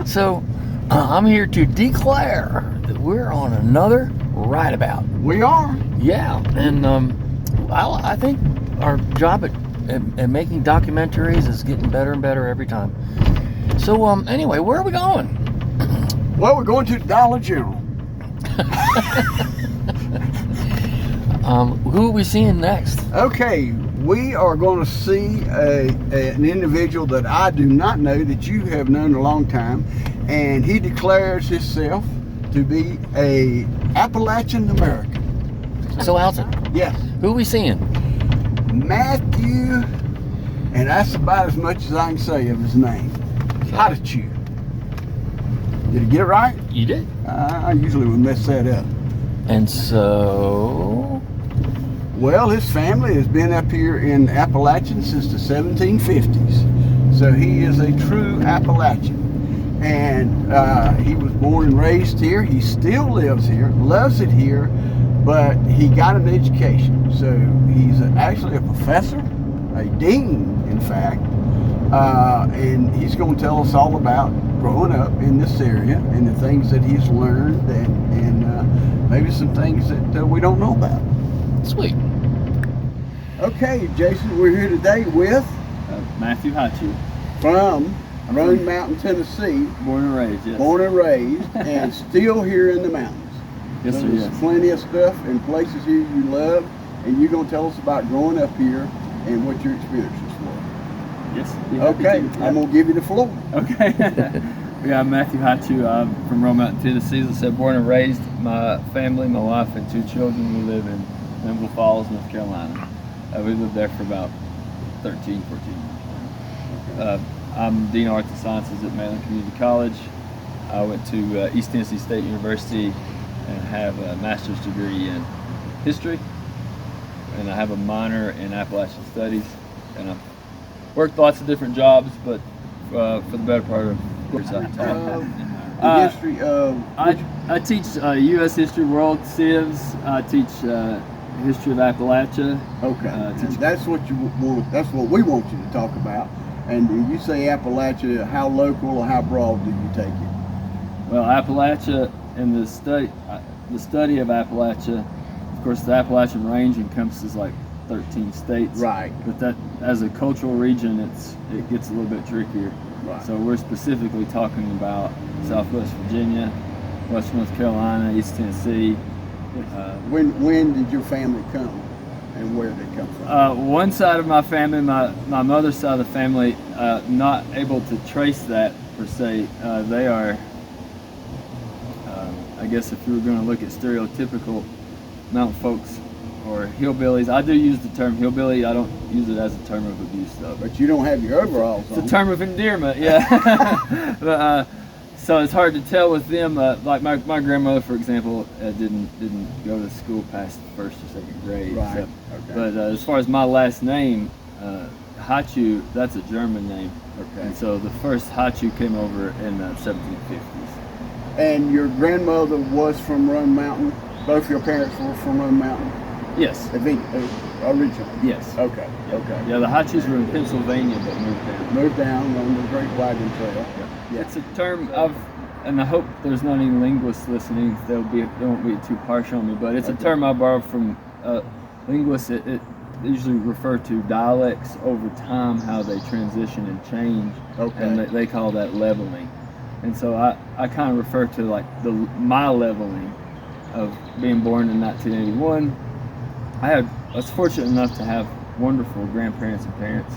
So, I'm here to declare that we're on another Ride About. We are. Yeah, and I think our job at making documentaries is getting better and better every time. So, anyway, where are we going? Well, we're going to Dollar General. Who are we seeing next? Okay, we are going to see an individual that I do not know, that you have known a long time, and he declares himself to be a Appalachian American. So, Alton, Yes, who are we seeing? Matthew, and that's about as much as I can say of his name. Hitechew. Did I get it right? You did. I usually would mess that up. And so, Well, his family has been up here in Appalachian since the 1750s. So he is a true Appalachian. And he was born and raised here. He still lives here, loves it here, but he got an education. So he's actually a professor, a dean, in fact. And he's going to tell us all about growing up in this area and the things that he's learned, and maybe some things that we don't know about. sweet. Okay, Jason, we're here today with Matthew Hitechew. from Roan Mountain, Tennessee, Born and raised, yes. born and raised, and still here in the mountains. Yes, sir, There's yes. plenty of stuff and places here you love, and you're going to tell us about growing up here and what your experiences were. Yes. be happy Okay, to. I'm going to give you the floor. Okay. Yeah, I'm Matthew Hitechew. I'm from Rome Mountain, Tennessee. As I said, born and raised. My family, my wife, and 2 children, we live in Limble Falls, North Carolina. We lived there for about 13, 14 years. I'm Dean of Arts and Sciences at Mayland Community College. I went to East Tennessee State University and have a master's degree in history, and I have a minor in Appalachian Studies, and I've worked lots of different jobs, but for the better part of years I've taught. The history of... I teach U.S. history, world civs. I teach history of Appalachia. Okay, teach- that's what you want. That's what we want you to talk about. And you say Appalachia, how local or how broad do you take it? Well, Appalachia and the study of Appalachia, of course, the Appalachian Range encompasses like 13 states. Right. But that, as a cultural region, it gets a little bit trickier. Right. So we're specifically talking about Southwest Virginia, Western North Carolina, East Tennessee. When did your family come, and where did they come from? One side of my family, my mother's side of the family, not able to trace that per se. They are, I guess if you were going to look at stereotypical mountain folks or hillbillies, I do use the term hillbilly. I don't use it as a term of abuse though. But you don't have your overalls It's on. a term of endearment, yeah. But, so it's hard to tell with them. Like my grandmother, for example, didn't go to school past 1st or 2nd grade. Right. So, Okay. but as far as my last name, Hitechew, that's a German name. Okay. And so the first Hitechew came over in the 1750s. And your grandmother was from Roan Mountain? Both your parents were from Roan Mountain? Yes. Originally? Yes. Okay, okay. Yeah, the Hitechews were in Pennsylvania, but moved down. Moved down on the Great Wagon Trail. Yeah. It's a term of, and I hope there's not any linguists listening. They won't be too harsh on me, but it's a term I borrowed from linguists. It usually refer to dialects over time, how they transition and change. Okay. And they call that leveling. And so I kind of refer to like my leveling of being born in 1981. I was fortunate enough to have wonderful grandparents and parents,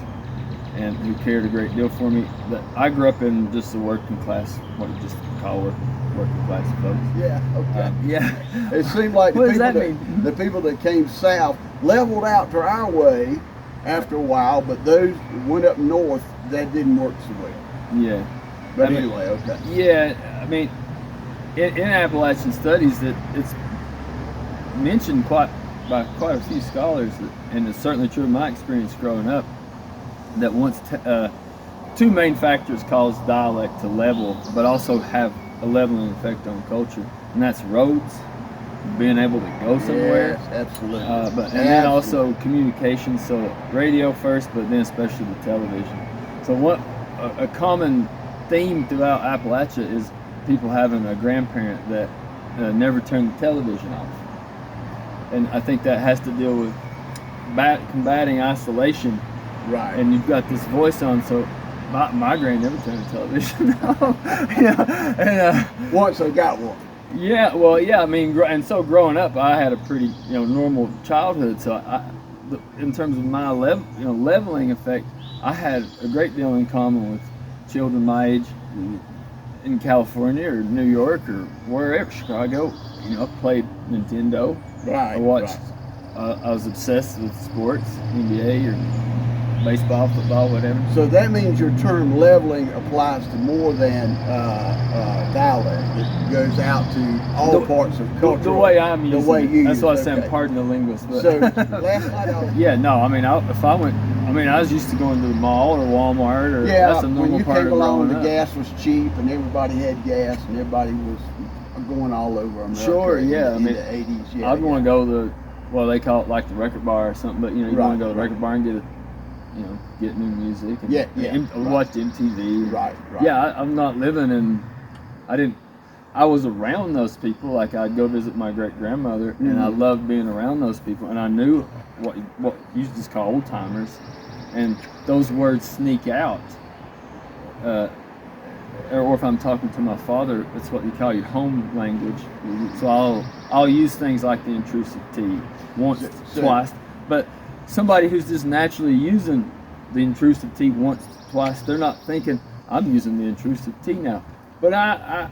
and who cared a great deal for me. That I grew up in just the working class, what you just call working class folks. Yeah, okay. Yeah. It seemed like What does the that people mean? the people that came south leveled out to our way after a while, but those that went up north, that didn't work so well. Yeah. But I mean, anyway, okay. Yeah, I mean, in Appalachian Studies, it's mentioned by quite a few scholars, and it's certainly true in my experience growing up, that once 2 main factors cause dialect to level, but also have a leveling effect on culture, and that's roads, being able to go somewhere. Yes, absolutely. Then also communication, so radio first, but then especially the television. So what a common theme throughout Appalachia is people having a grandparent that never turned the television off. And I think that has to deal with combating isolation. Right. And you've got this voice on, so my grand never turned the television off. And, once I got one. Yeah, well, yeah, I mean, and so growing up, I had a pretty, normal childhood. So in terms of my leveling effect, I had a great deal in common with children my age in California or New York or wherever, Chicago. I played Nintendo. Right. I watched. I was obsessed with sports, NBA or baseball, football, whatever. So that means your term leveling applies to more than dialect. It goes out to all parts of culture. The way I'm using the way you That's use why I it. said Okay. pardon the linguist. But So last night I was, yeah, no, I mean, I was used to going to the mall or Walmart or that's a when normal you part came of along, growing the up. gas was cheap and everybody had gas and everybody was going all over America. Sure, yeah, In I mean, the 80s. Yeah, I'd want to go to they call it like the record bar or something, but you Right, want to go to the right. record bar and get new music and right. watch MTV. Right. Yeah, I'm not living in. I was around those people. Like I'd go visit my great grandmother, and I loved being around those people. And I knew what you just call old timers, and those words sneak out. Or if I'm talking to my father, it's what you call your home language. So I'll use things like the intrusive T once, twice. But somebody who's just naturally using the intrusive T once, twice, they're not thinking, I'm using the intrusive T now. But I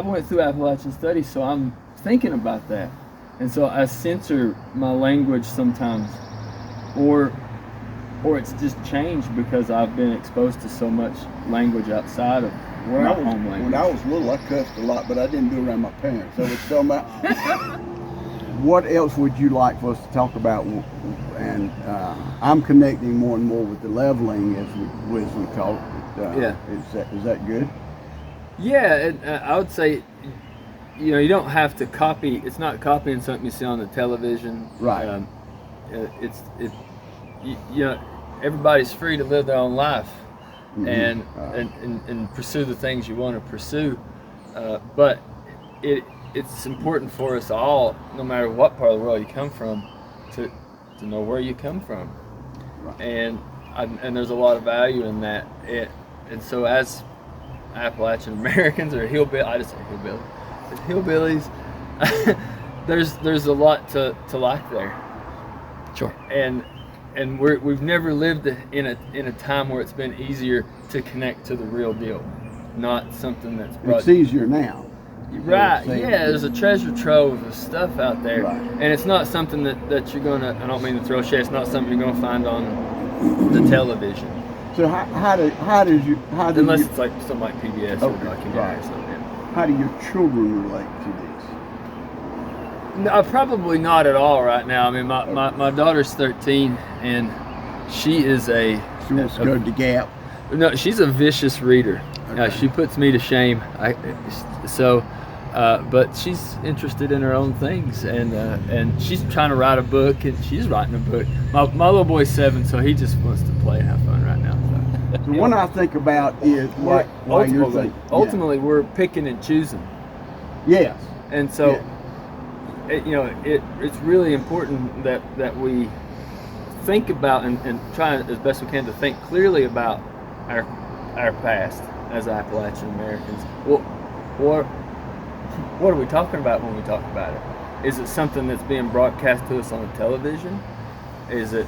went through Appalachian Studies, so I'm thinking about that. And so I censor my language sometimes, or it's just changed because I've been exposed to so much language outside of my home language. When I was little, I cussed a lot, but I didn't do it around my parents. So it's talking about. What else would you like for us to talk about? And I'm connecting more and more with the leveling as we talk. Yeah. Is that good? Yeah, I would say, you don't have to copy. It's not copying something you see on the television. Right. Everybody's free to live their own life, Mm-hmm. and pursue the things you want to pursue. But it's important for us all, no matter what part of the world you come from, to know where you come from. Right. And there's a lot of value in that. And so as Appalachian Americans or hillbillies, there's a lot to like there. Sure. And we've never lived in a time where it's been easier to connect to the real deal, not something that's brought. It's easier now. Right, yeah, there's a treasure trove of stuff out there. Right. And it's not something that you're going to, I don't mean to throw shade, it's not something you're going to find on the television. So how do Unless you, it's like something like PBS or documentary right. or something. Yeah. how do your children relate to this? No, probably not at all right now. I mean, my daughter's 13, and she is She wants to go to the Gap. No, she's a vicious reader. Okay. She puts me to shame. But she's interested in her own things, and she's trying to write a book, and she's writing a book. My little boy's 7, so he just wants to play and have fun right now. So. The one I think about is why you're thinking. Ultimately, we're picking and choosing, Yes. and so. Yeah. It's really important that we think about and try as best we can to think clearly about our past as Appalachian Americans. What are we talking about when we talk about it? Is it something that's being broadcast to us on television? Is it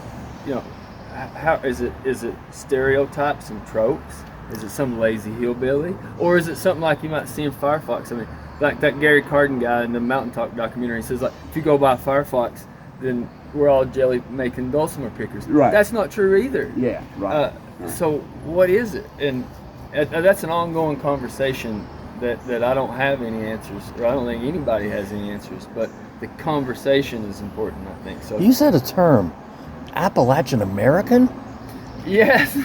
how is it stereotypes and tropes? Is it some lazy hillbilly, or is it something like you might see in Firefox? I mean, like that Gary Carden guy in the Mountain Talk documentary says, like, if you go by Firefox, then we're all jelly making dulcimer pickers. Right. That's not true either. Yeah. Right. So what is it? And that's an ongoing conversation that I don't have any answers, or I don't think anybody has any answers. But the conversation is important, I think. So You said a term, Appalachian American? yes.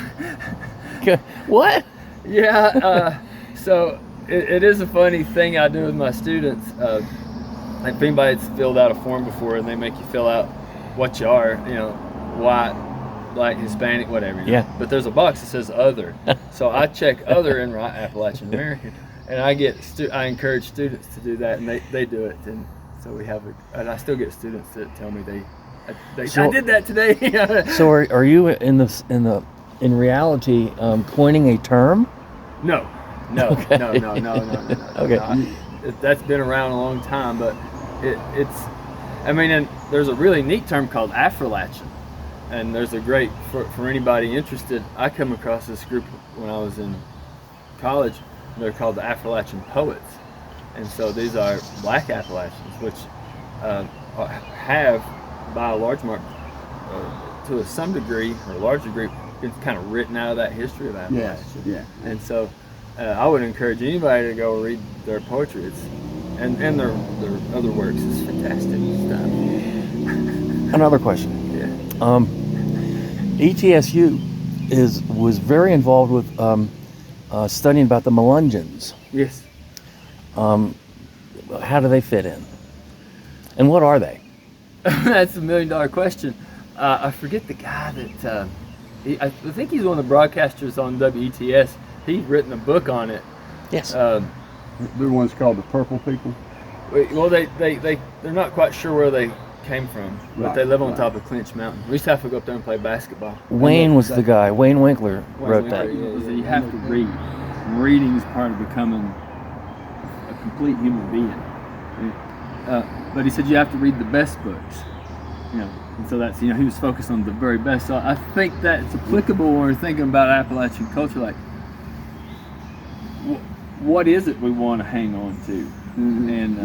What? Yeah. So. It is a funny thing I do with my students. If anybody's filled out a form before and they make you fill out what you are, white, black, Hispanic, whatever. You know? Yeah. But there's a box that says other. So I check other and write Appalachian American. And I encourage students to do that, and they do it. And so and I still get students that tell me I did that today. So are you in reality coining a term? No. Okay. No. Okay. No, that's been around a long time, but and there's a really neat term called Appalachian, and there's a great for anybody interested. I come across this group when I was in college. They're called the Appalachian Poets, and so these are black Appalachians, which have, by a large mark, to some degree or a large degree, been kind of written out of that history of Appalachia. Yes, yeah. And so I would encourage anybody to go read their poetry. And their other works. It's fantastic stuff. Another question. Yeah. ETSU was very involved with studying about the Melungeons. Yes. How do they fit in? And what are they? That's $1 million question. I forget the guy that I think he's one of the broadcasters on WETS. He's written a book on it. Yes. The one's called the Purple People. Well, they're not quite sure where they came from, but they live on top of Clinch Mountain. We used to have to go up there and play basketball. Wayne was the guy. Wayne Winkler wrote that. Yeah. You have to read. Reading is part of becoming a complete human being. But he said you have to read the best books. And so that's, he was focused on the very best. So I think that it's applicable when we're thinking about Appalachian culture, like, what is it we want to hang on to? And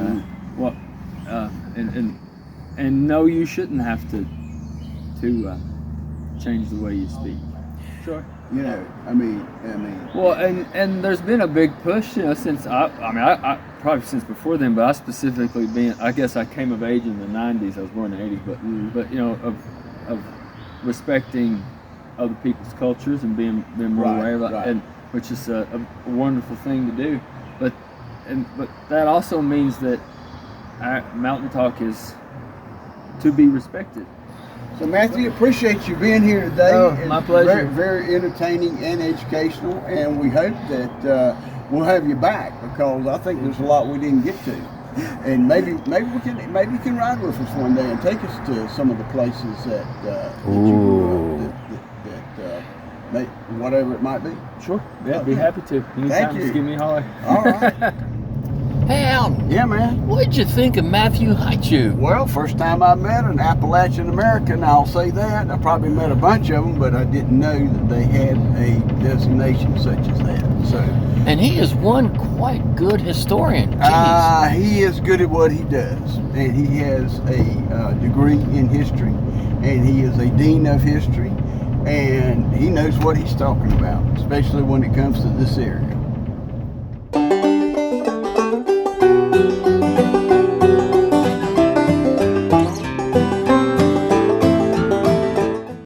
and no, you shouldn't have to change the way you speak. Sure. Well, and there's been a big push, since I probably since before then, but I specifically I guess I came of age in the 90s. I was born in the 80s, but of respecting other people's cultures and being more aware about it, and which is a wonderful thing to do. But that also means that Mountain Talk is to be respected. So Matthew, appreciate you being here today. Oh, my pleasure. Very, very entertaining and educational, and we hope that we'll have you back, because I think there's a lot we didn't get to, and maybe you can ride with us one day and take us to some of the places that you whatever it might be. Sure. Yeah, be happy to. Anytime, Thank you. Just give me a holler. All right. Hey, Alton. Yeah, man. What did you think of Matthew Hitechew? Well, first time I met an Appalachian American, I'll say that. I probably met a bunch of them, but I didn't know that they had a designation such as that. So, And he is one quite good historian. he is good at what he does, and he has a degree in history, and he is a dean of history, and he knows what he's talking about, especially when it comes to this area.